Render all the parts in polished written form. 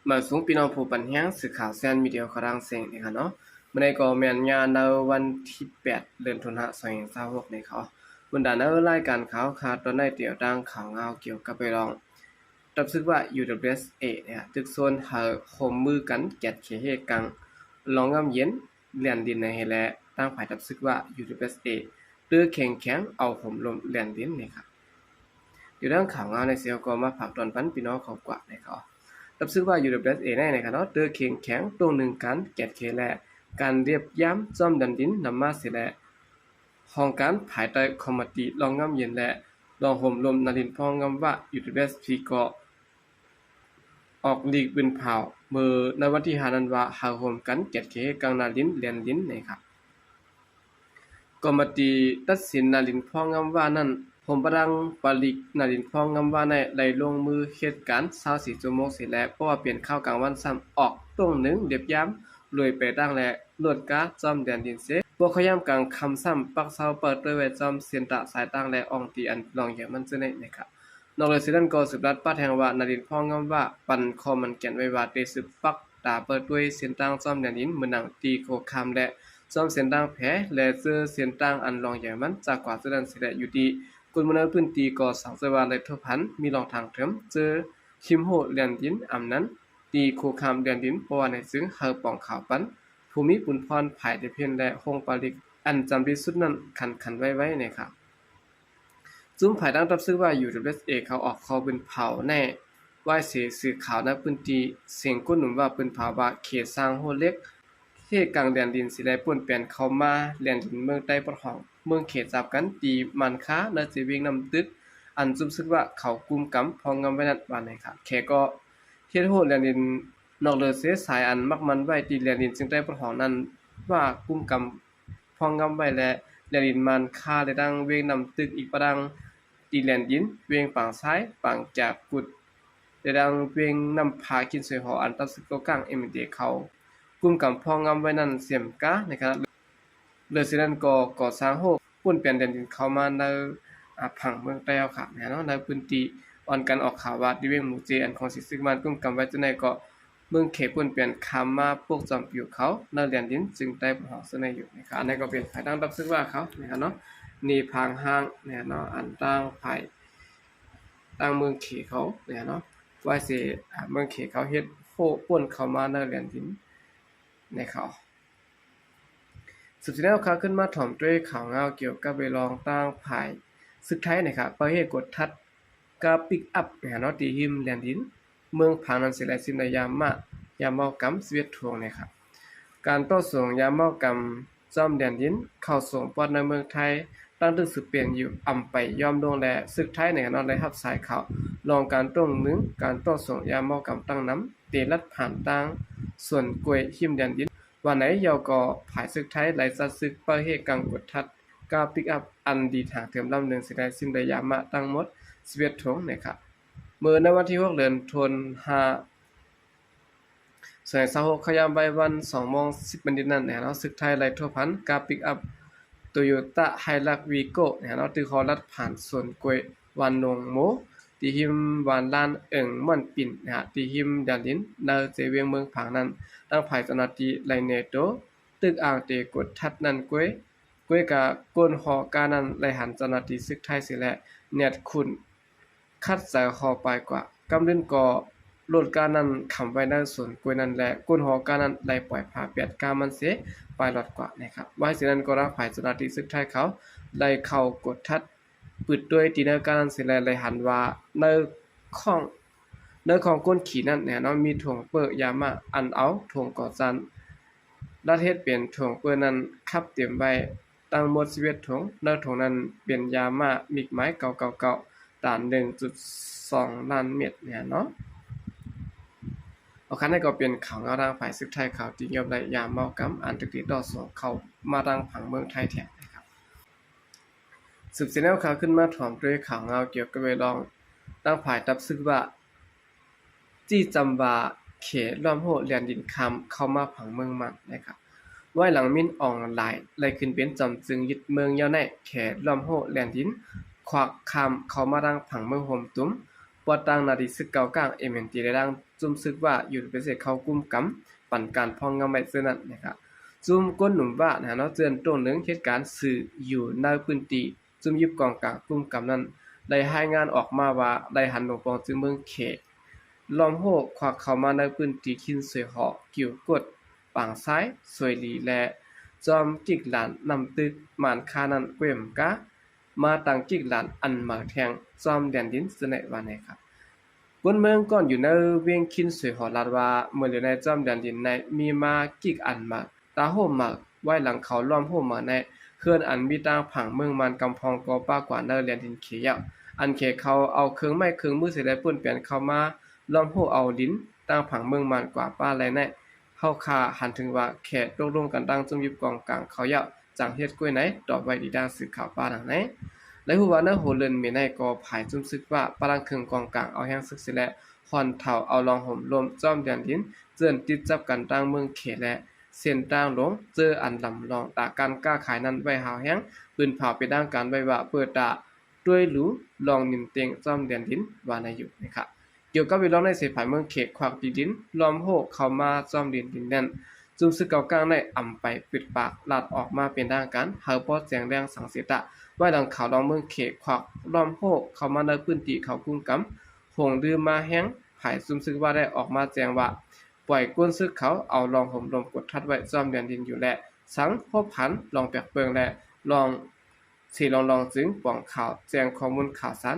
มาสูงพี่น้องผู้ปันแห้งสื่อข่าวแซนมีเดียขอรังเสียงนี่ค่ะเนาะเมื่อในก็แม่นงานในวันที่8เดือนธันวาคม2026นี่เขาบนดานในรายการข่าวคาตอนในเดี่ยวดังข่าวเงาเกี่ยวกับไปลองรับซึกว่า UWSA เนี่ยตึกโซนหาคมมือกันแกดเขเฮกังลองงำเย็นเลียนดินในเฮแลตั้งฝ่ายรับซึกว่า UWSA ตื้อแข็งเอาห่มลมเลียนดินนี่ค่ะอยู่ดังข่าวเงาในเสียวก็มาผักตอนพันพี่น้องเขากว่าในเขารับซึกว่า UWSA ในนะครับเนาะเตื้อแข็งตรงหนึ่งกันแกดเขแลการเรียบย้ำจ้อมดันดินนำมาเสียแลห้องการภายใต้คอมมิตี้ลองงำเย็นและลองห่มลมนารินพองงำว่า UWSP ก็ออกลีกเป็นเผาเมื่อในวันที่5ธันวาคมห่มกันแกดเขกลางนาลินเลียนดินนะครับกรรมติตัดสินนารินพองงำว่านั้นผมปรังปลิกนารินพองงำว่าในได้ลงมือเหตุการณ์24ชั่วโมงเสร็จแล้วเพราะว่าเปลี่ยนข้าวกลางวันซ้ำออกตรงหนึ่งเรียบย้ำรวยไปตั้งและลวดกาจอมแดนดินเสพวกเขาย่ำกลางคำซ้ำปักเซาเปิดด้วยไว้จอมเสียนตะสายตั้งและอองตีอันลองอย่างมันจะในนะครับนอกจากนั้นก็สืบรัดป้าแทงว่านารินพองงำว่าปันคอมันแก่นไว้ว่าได้สืบปักตาเปิดด้วยเสียนตั้งจอมแดนดินเหมือนหนังตีโคคามและจอมเสียนตั้งแผลและเจอเสียนตั้งอันลองอย่างมันจากกว่าจะดันเสียอยู่ดีกุลมนพื้นตีก่อสังเสวาและทุพันมีรองทางเถิมเจอชิมโหเลียนดินอำนั้นตีโคคามเลียนดินเพราะว่าในซึ่งเฮาป่องขาวปันภูมิปุนพรภายในเพียนและคงปาลิกอันจำที่สุดนั้นขันไว้นะครับจุ้มภายดังรับซื้อว่า UWSA เขาออกคอเป็นเผาแน่ว่าเสียสื่อข่าวในพื้นที่เสียงก้นหนุนว่าเป็นเผาว่าเขตสร้างโฮเล็กเขตกลางแดนดินสิได้ป่นเปลี่ยนเข้ามาแดนดินเมืองใต้ปะหองเมืองเขตจับกันตีมันค้าในสิวิ่งนำตึกอันจุ้มซึกว่าเขากุมกำพองงำไว้นั่นว่าไหนครับแค่ก็เฮ็ดโหดแดนดินนอกเลือเสียสายอันมักมันไว้ตีแดนดินจึงได้ปะหองนั้นว่ากุมกำพองงำไว้และแดนดินมันค้าได้ดังเวงนำตึกอีกประดังตีแลนดินเวียงฝั่งซ้ายฝั่งจากกุดได้ดังเวียงนำพากินสวยหออันตัดสึกกลางMDเขากลุ่มกำพองงำไว้นั้นเสียมกะนะครับเลือสินั้นก็ก่อสร้างโฮปุ่นเปลี่ยนแดนดินเข้ามาในผังเมืองใต้เอาค่ะเนาะในพื้นที่อ่อนกันออกข่าวว่าดิเวงหมู่เจอันของสิซึกมันกลุ่มกำไว้จังได๋ก็เมืองเขปุ่นเปลี่ยนคำมาพวกจอมอยู่เขาในแดนดินจึงได้หอซะในอยู่นะครับอันนี้ก็เป็นภายดังรับซึกว่าเขานะครับเนาะนี่พางห้างเนี่ยเนาะอันตั้งภายตั้งเมืองเขเขาเนี่ยเนาะว่าสิเมืองเขเขาเฮ็ดโฮป่นเข้ามาในแดนดินในเขาสุดท้ายเขาขึ้นมาถ่อมด้วยข่าวเงาเกี่ยวกับไปลองตั้งภายสุดท้ายนะครับประเทศกดทัดกับปิกอัพเนี่ยเนาะที่หิมแดนดินเมืองผานันสิไลซินในยามเมากำสเวียดทวงนะครับการต่อส่งยามเมากำจอมแดนดินเข้าส่งปอดในเมืองไทยตั้งตึกสืบเปลี่ยนอยู่อำไปยอมลงและศึกไทยในนอนได้รับสายข่าวลองการตรงนึงการต่อส่งยามเมากำตั้งน้ำเตลัดผ่านต่างส่วนกวยหิมแดนดินวันไหนยอก็ผายศึกไทยไหลซัดศึกประเทศกังกดทัดกาปิกอัพอันดีทางเติมลำหนึ่งสิได้สิ้นระยะมาตั้งหมด11ถงนะครับเมื่อในวันที่6เดือนธันวาคม26ขยามใบวัน2:10นนั้นเนาะศึกไทยไหลทั่วพันกาปิกอัพ Toyota Hilux Vigo เนาะที่ขอรัดผ่านส่วนกวยวันนงโมที่หิมวานลานเอิงม่อนปิ่นนะฮะที่หิมดาลินในเจเวียงเมืองผางนั้นตั้งภายเจ้าหน้าที่ไลเนโตตึกอ่างเตกดทัดนั้นกวยกะก้นหอการนั้นไลหันเจ้าหน้าที่ศึกไทยสิและเนียดคุณคัดสายคอไปกว่ากำเล่นก่อโลดการนั้นขำไว้ในส่วนกวยนั้นและก้นหอการนั้นไลปล่อยพาเปียดกามันเสปลายหลอดกว่านะครับไว้สินั้นก็รับภายเจ้าหน้าที่ศึกไทยเขาไลเข้ากดทัดปิดด้วยตีนการนั้นสิและไลหันว่าในของก้นขี่นั่นเนี่ยเนาะมีถ่วงเปิ้ยามาอันเอาถ่วงก่อจันรัดเฮ็ดเปลี่ยนถ่วงเปิ้นั้นคับเตรียมไว้ตั้งหมด11ถ่วงในถ่วงนั้นเป็นยามามิกไม้เก่าๆตาน 1.2 ล้านเม็ดเนี่ยเนาะเอาคันนี้ก็เป็นข่าวเงาทางฝ่ายศึกไทยข่าวที่ยอมได้ยามเมากำอันตึกติดต่อส่งเข้ามาทางผังเมืองไทยแท้นะครับสืบเสนอข่าวขึ้นมาถ่อมด้วยข่าวเงาเกี่ยวกับเวลองตั้งฝ่ายตับซึกว่าจี้จำว่าเขตล้อมโหเรียนดินคำเข้ามาผังเมืองมันนะครับไว้หลังมินออนไลน์เลยขึ้นเป็นจำจึงยึดเมืองยาวในเขตล้อมโหเรียนดินควักคำเข้ามาดังผังเมืองโฮมตุ้มปอดตังนาดีซึกเก่ากลางMNTได้ดัง จุมซึกว่าอยู่เป็นเสเข้ากุมกำปั่นการพองงาไว้ซื่อนั้นนะครับจุมก้นหนุ่มว่านะเนาะเตือนตรงหนึงเหตุการณ์สื่ออยู่ในพื้นที่จุมยิบกองกลางกุมกำนั้นได้รายงานออกมาว่าได้หันหลวงปองจึงเมืองเขล้อมโหกควักเข้ามาในพื้นที่คินสวยเหาะกิ่วกดปางซ้ายสวยหลีและจอมจิกหลานนำตึกหมานคานั้นเกวมกะมาตั้งจิกหลานอันมาแทงจอมแดนดินสนว่าไหนครับกวนเมืองก่อนอยู่ในเวียงคินสวยเหาะลาดว่าเมื่ออยู่ในจอมแดนดินในมีมากิกอันมาตาโหมมาไว้หลังเขาล้อมโหมมาในเคลื่อนอันมีตางผังเมืองมันกำพองก็ป้ากว่าเนเรียนดินเขียวอันเขเขาเอาเครื่องไม้เครื่องมือเสได้ป่นเปลี่ยนเข้ามาล้อมโหเอาดินตั้งผังเมืองมันกว่าป้าไรแน่เฮาคาหันถึงว่าแขกตกลงกันตั้งจุ่มยิบกองกลางเขายาวจังเฮ็ดกล้วยไหนตอบไว้ดีด้านสื่อข่าวป้าทางไหนและฮู้ว่าเนโหเลินมีในก็ภายจุ่มซึกว่าปรังเครื่องกองกลางเอาแห้งซึกสิและฮอนเฒ่าเอาลองห่มลมจ้อมแดนดินเจื้อนติดจับกันตั้งเมืองเขและเส้นต่างลงเจออันลำลองตาการก้าขายนั้นไว้หาวแห้งปืนเผาไปด้านการไว้ว่าเปิดตาด้วยหรูลองนิมเต็งจ้อมแดนดินว่าในอยู่นะครับเกี่ยวกับวิลองในเสภายเมืองเขตควักดินล้อมโหกเข้ามาจ้อมดินนั้นจุ่มซึกเก่ากลางในอำไปปิดปากลาดออกมาเป็นทางการเฮาปอแจงแรงสังเสตะไว้ดังข่าวลองเมืองเขตควักล้อมโหกเข้ามาในพื้นที่เขากุ้งกำหงดือมาแห้งภายจุ่มซึกว่าได้ออกมาแจ้งว่าปล่อยก้นซึกเขาเอาลองห่มลมกดทัดไว้จ้อมแดนดินอยู่และสังพบผันลองแปลกเปิงและลองสิลองจึงป้องข่าวแจ้งข้อมูลข่าวสาร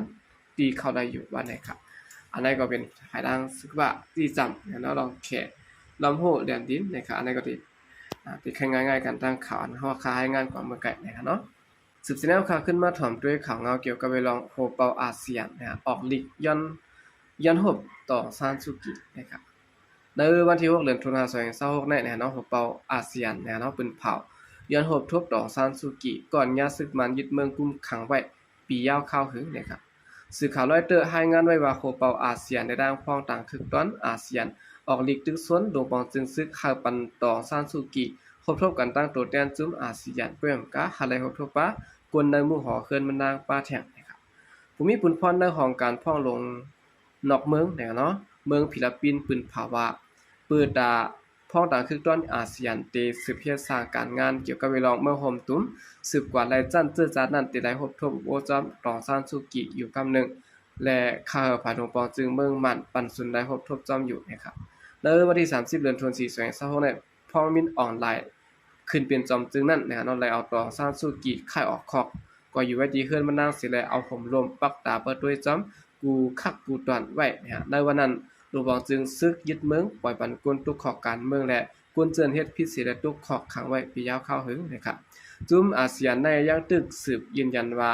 ตีเข้าได้อยู่ว่าไหนครับอันนี้ก็เป็นภายดังซึกว่าที่จำเนาะลองแค่ลำโหแดนดินนะครับอันนี้ก็ติดง่ายๆกันตั้งข่าวเฮาคาให้งานกว่าเมื่อไกลนะครับเนาะสืบสิแนวข่าวขึ้นมาถ่อมด้วยข่าวเงาเกี่ยวกับไปลองโฮเปาอาเซียนนะครับออกลีกย้อนหบต่อซานซูกินะครับในวันที่6เดือนตุลาคม2026ในเนาะโฮเปาอาเซียนเนาะปืนเผาย้อนหบทบต่อซานซูกิก่อนยาศึกมันยึดเมืองกุมขังไว้ปียาวข้าวหึงนะครับสื่อข่าวรอยเตอร์รายงานไว้ว่าโฮเปาอาเซียนในด้านพ้องต่างคึกต้อนอาเซียนออกลีกตึกซ้นโดงปองจึงซึกหาปันต่อซานซูกิพบทบกันตั้งตัวแทนจุ้มอาเซียนเพื่อมกะหาเลยพบทบปะกวนในหมู่หอเคินมันนางป้าแท่งนะครับผู้มีปุนพรในของการพ้องลงนอกเมืองเนาะเมืองฟิลิปปินส์ปืนภาวะเปิดดาพ้องต่างคึกต้อนอาเซียนเตสืบเพียสร้างการงานเกี่ยวกับเวลองเมืองโฮมตุ้มสืบกว่าไรจันเจอจัดนั้นติได้พบทบโอจอมต่อซานซูกิอยู่คำหนึ่งและข้าผาดงปองจึงเมืองมันปันสุนได้พบทบจอมอยู่นะครับในวันที่30เดือนธันวาคม2026ในพ้องมินออนไลน์ขึ้นเป็นจอมจึงนั้นเนาะเลยเอาต่อซานซูกิค่ายออกคอกก็อยู่ไว้ดีขึ้นมันนางสิแลเอาผมลมปักตาเปิดด้วยจอมกูคักกูตอนไว้ในวันนั้นหลวงปองจึงซึกยึดเมืองปล่อยปันกวนตุกขอกการเมืองและกวนเจินเฮ็ดพิษเสและตุกขอกขังไว้ปียาวข้าวหึงนะครับจุมอาเซียนในยังตึกสืบยืนยันว่า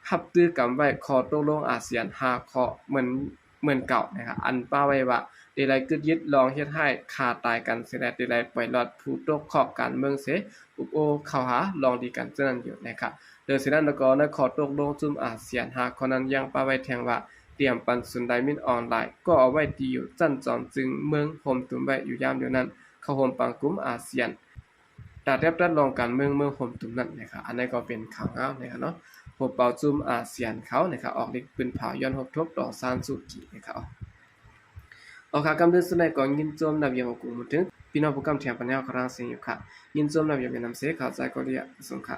ฮับตื้อกำไว้ขอตกลงอาเซียน5ข้อเหมือนเก่านะครับอันป้าไว้ว่าเดลัยกึดยึดลองเฮ็ดให้คาตายกันเสียและเดลัยปล่อยลอดผู้ตกขอบการเมืองเสอุบโอเข้าหาลองดีกันเจนั้นอยู่นะครับโดยฉะนั้นแล้วก็ในขอตกลงจุมอาเซียน5ข้อนั้นยังป้าไว้แทงว่าเตรียมปันสุนไดมินออนไลน์ก็เอาไว้ดีอยู่จั่นจอมจึงเมืองโฮมตุ้มไว้อยู่ยามเดียวนั้นเข้าโฮมปังกลุ่มอาเซียนตาเรียบรัดลองการเมืองโฮมตุ้มนั้นนะครับอันนี้ก็เป็นข่าวนะครับเนาะโฮเปาจุมอาเซียนเขานะครับออกฤทธิ์ปืนเผาย้อนหกทบต่อซานซูกินะครับออกข่าวกำเนิดสุนัยก่อนยินโจมนับยังกูมุถึงพี่น้องผู้กำเทียมปัญญาครางเสียงอยู่ค่ะยินโจมนับยังเป็นนำเสข่าวใจก็เรียกสงค่ะ